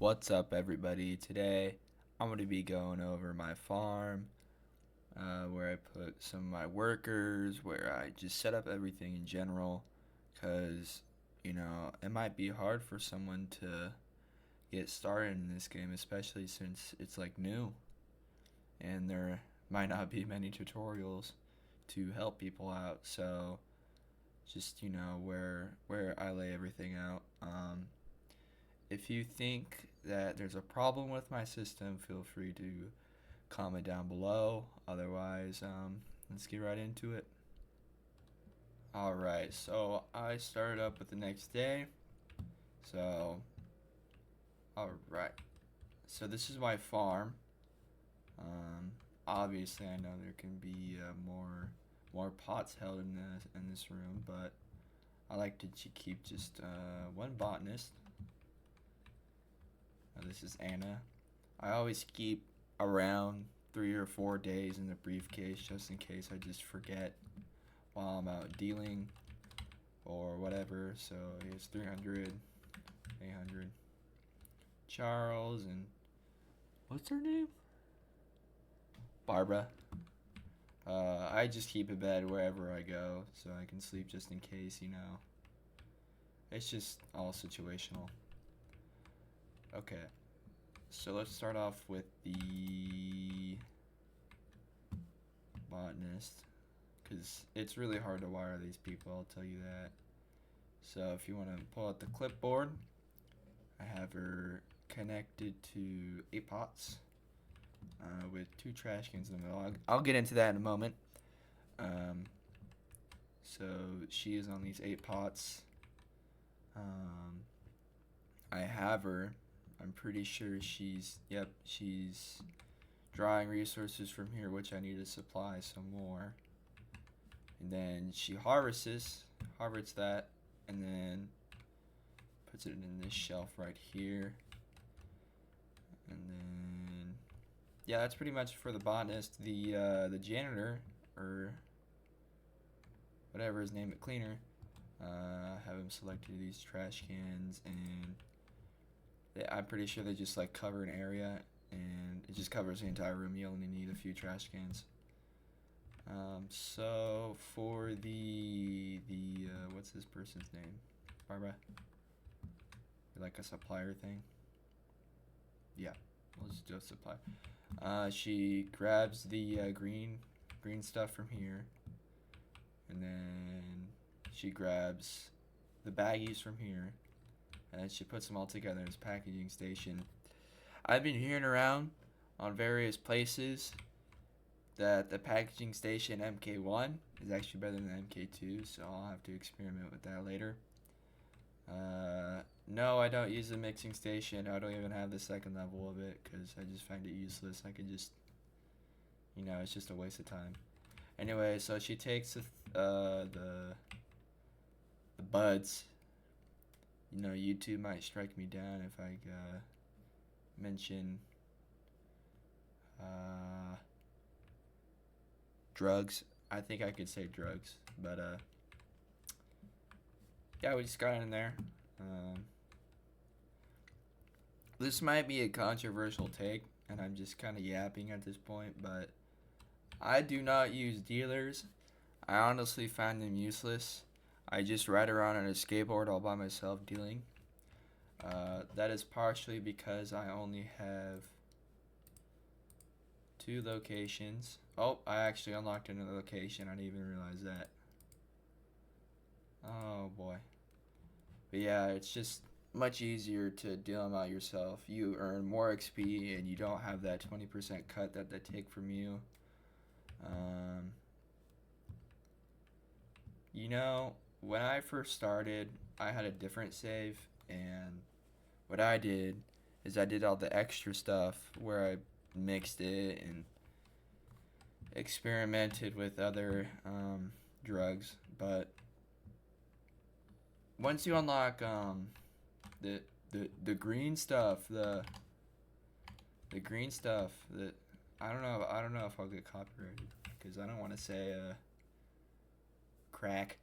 What's up, everybody? Today I'm going to be going over my farm, where I put some of my workers, where I just set up everything in general, because, it might be hard for someone to get started in this game, especially since it's like new, and there might not be many tutorials to help people out, so just, where I lay everything out. If you think that there's a problem with my system, feel free to comment down below. Otherwise, let's get right into it. Alright, so I started up with the next day. So, alright. So this is my farm. Obviously, I know there can be more pots held in this room, but I like to keep just one botanist. This is Anna. I always keep around 3 or 4 days in the briefcase just in case I just forget while I'm out dealing or whatever. So here's 300, 800. Charles and what's her name? Barbara. I just keep a bed wherever I go so I can sleep just in case, It's just all situational. Okay. So let's start off with the botanist, because it's really hard to wire these people, I'll tell you that. So if you want to pull out the clipboard, I have her connected to 8 pots with 2 trash cans in the middle. I'll get into that in a moment. So she is on these 8 pots. I have her. I'm pretty sure she's drawing resources from here, which I need to supply some more. And then she harvests that, and then puts it in this shelf right here. And then, yeah, that's pretty much for the botanist. The janitor, or whatever his name, the cleaner, have him selected these trash cans, and I'm pretty sure they just like cover an area, and it just covers the entire room. You only need a few trash cans. So for the what's this person's name? Barbara? Like a supplier thing? Yeah, we'll just do a supply. She grabs the green stuff from here, and then she grabs the baggies from here, and then she puts them all together in this packaging station. I've been hearing around on various places that the packaging station MK1 is actually better than the MK2, so I'll have to experiment with that later. No, I don't use the mixing station. I don't even have the second level of it because I just find it useless. I can just, it's just a waste of time. Anyway, so she takes the buds. YouTube might strike me down if I mention drugs. I think I could say drugs, but yeah, we just got in there. This might be a controversial take, and I'm just kind of yapping at this point, but I do not use dealers. I honestly find them useless. I just ride around on a skateboard all by myself dealing. That is partially because I only have 2 locations. Oh, I actually unlocked another location. I didn't even realize that. Oh boy. But yeah, it's just much easier to deal them out yourself. You earn more XP and you don't have that 20% cut that they take from you. When I first started, I had a different save, and what I did is I did all the extra stuff where I mixed it and experimented with other drugs. But once you unlock the green stuff, the green stuff, that I don't know if I'll get copyrighted because I don't want to say crack,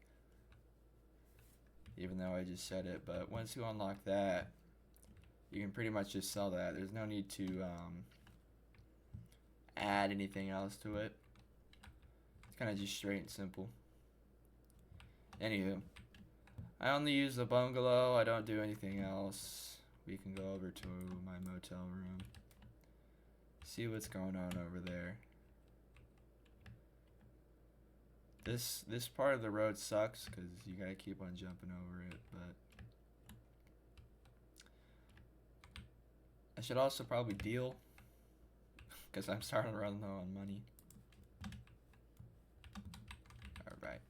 even though I just said it. But once you unlock that, you can pretty much just sell that. There's no need to add anything else to it. It's kind of just straight and simple. Anywho, I only use the bungalow. I don't do anything else. We can go over to my motel room. See what's going on over there. This part of the road sucks because you gotta keep on jumping over it, but I should also probably deal because I'm starting to run low on money. Alright.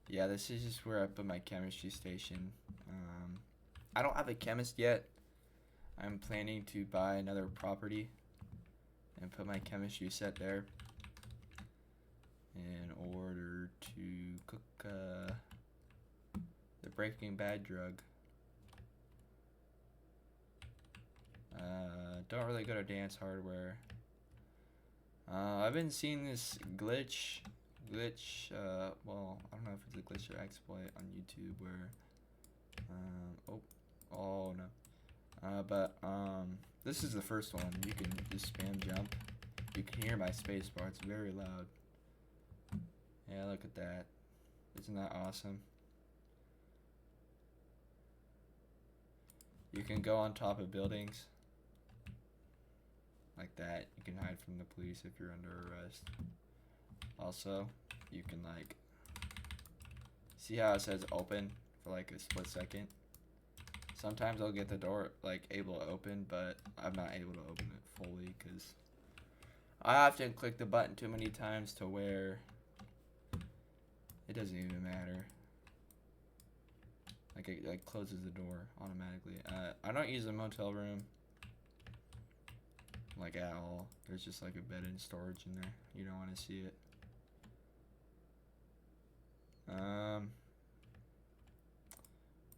Yeah, this is just where I put my chemistry station. I don't have a chemist yet. I'm planning to buy another property and put my chemistry set there in order to cook the Breaking Bad drug. Don't really go to Dance Hardware. I've been seeing this glitch, well, I don't know if it's a glitch or exploit on YouTube where, oh no. This is the first one. You can just spam jump. You can hear my spacebar, it's very loud. Yeah, look at that. Isn't that awesome? You can go on top of buildings. Like that. You can hide from the police if you're under arrest. Also, you can like see how it says open for like a split second. Sometimes I'll get the door like able to open, but I'm not able to open it fully because I often click the button too many times to where it doesn't even matter. Like it like closes the door automatically. I don't use a motel room like at all. There's just like a bed and storage in there. You don't want to see it.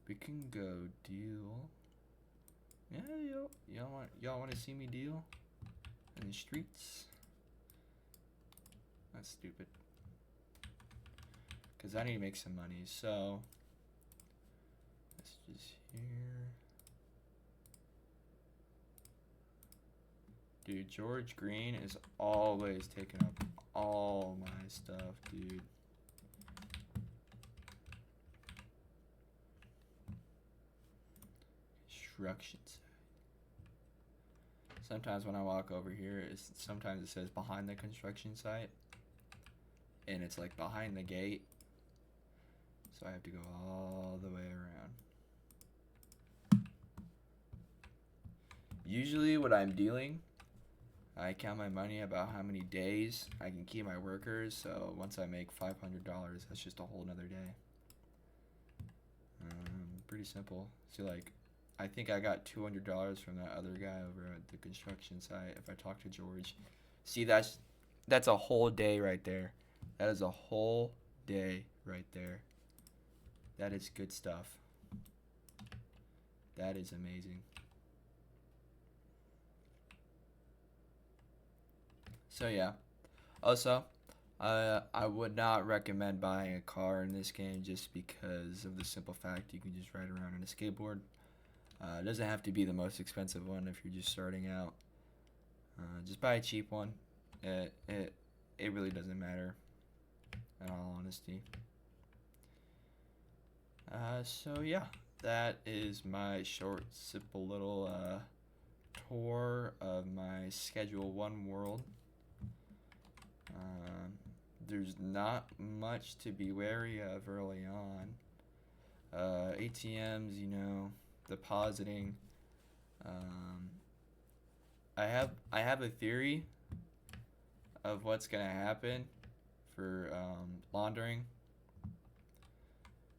We can go deal. Yeah, y'all want to see me deal in the streets? That's stupid. Cause I need to make some money. So let's just here. Dude, George Green is always taking up all my stuff, dude. Constructions. Sometimes when I walk over here, sometimes it says behind the construction site, and it's like behind the gate, so I have to go all the way around. Usually what I'm dealing, I count my money about how many days I can keep my workers, so once I make $500, that's just a whole nother day. Pretty simple. See, like, I think I got $200 from that other guy over at the construction site. If I talk to George, see, that's a whole day right there. That is a whole day right there. That is good stuff. That is amazing. So yeah. Also, I would not recommend buying a car in this game just because of the simple fact you can just ride around on a skateboard. It doesn't have to be the most expensive one if you're just starting out. Just buy a cheap one. It really doesn't matter, in all honesty. So yeah, that is my short, simple little tour of my Schedule 1 world. There's not much to be wary of early on. ATMs, you know, depositing. I have a theory of what's gonna happen for laundering.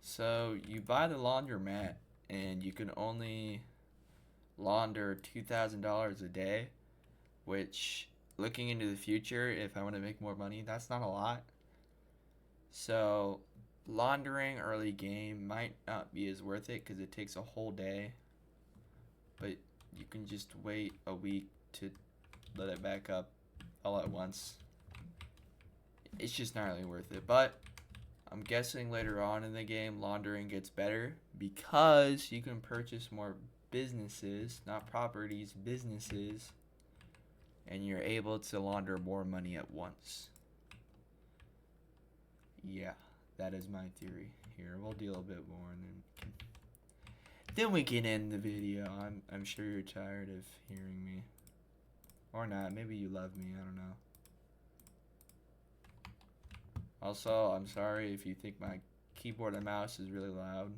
So you buy the laundromat and you can only launder $2,000 a day, which, looking into the future, if I want to make more money, that's not a lot. So laundering early game might not be as worth it because it takes a whole day, but you can just wait a week to let it back up all at once. It's just not really worth it, but I'm guessing later on in the game laundering gets better because you can purchase more businesses, not properties, businesses, and you're able to launder more money at once. Yeah, that is my theory. Here, we'll deal a bit more, and then we can end the video. I'm sure you're tired of hearing me, or not. Maybe you love me. I don't know. Also, I'm sorry if you think my keyboard and mouse is really loud.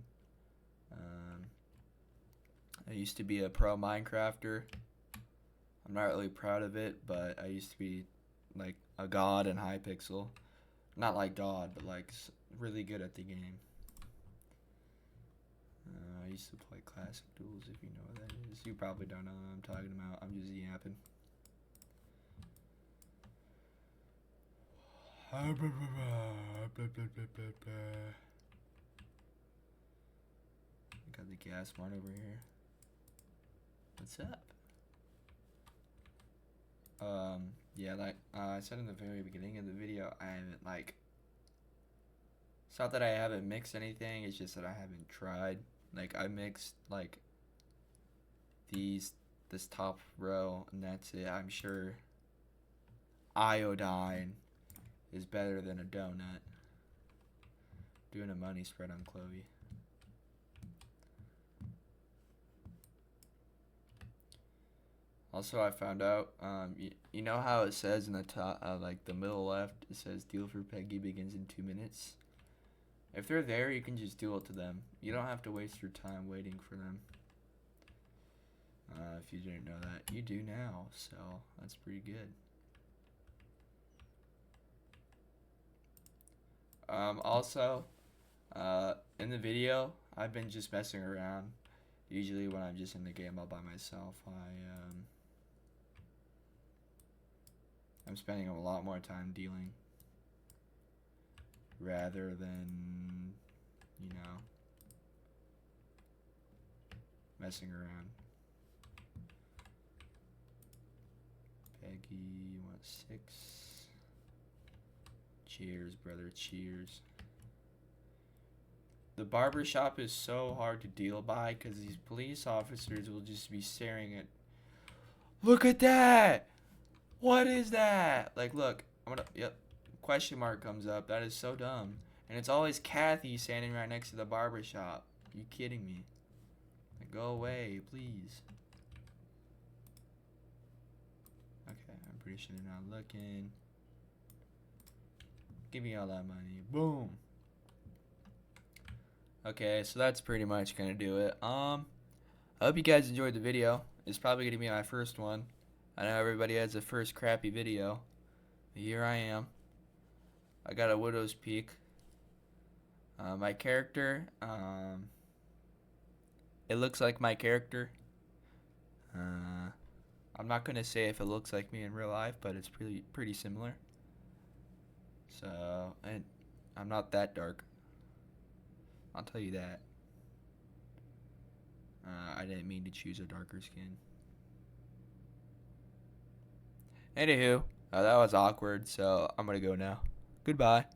I used to be a pro Minecrafter. I'm not really proud of it, but I used to be like a god in Hypixel. Not like God, but like really good at the game. I used to play Classic Duels, if you know what that is. You probably don't know what I'm talking about. I'm just yapping. Got the gas mart over here. What's up? Yeah, like I said in the very beginning of the video, I haven't like. It's not that I haven't mixed anything. It's just that I haven't tried. Like I mixed like this top row, and that's it. I'm sure iodine is better than a donut. Doing a money spread on Chloe. Also, I found out, you know how it says in the top, like the middle left, it says deal for Peggy begins in 2 minutes. If they're there, you can just deal it to them. You don't have to waste your time waiting for them. If you didn't know that, you do now, so that's pretty good. Also, in the video, I've been just messing around. Usually when I'm just in the game all by myself, I'm spending a lot more time dealing rather than, you know, messing around. Peggy, you want 6? Cheers, brother, cheers. The barber shop is so hard to deal by because these police officers will just be staring at. Look at that! What is that? Like, look, yep, question mark comes up. That is so dumb. And it's always Kathy standing right next to the barber shop. Are you kidding me? Like, go away, please. Okay, I'm pretty sure they're not looking. Give me all that money. Boom. Okay, so that's pretty much gonna do it. I hope you guys enjoyed the video. It's probably gonna be my first one. I know everybody has a first crappy video. Here I am. I got a Widow's Peak. My character, it looks like my character. I'm not gonna say if it looks like me in real life, but it's pretty similar. So, and I'm not that dark. I'll tell you that. I didn't mean to choose a darker skin. Anywho, that was awkward, so I'm gonna go now. Goodbye.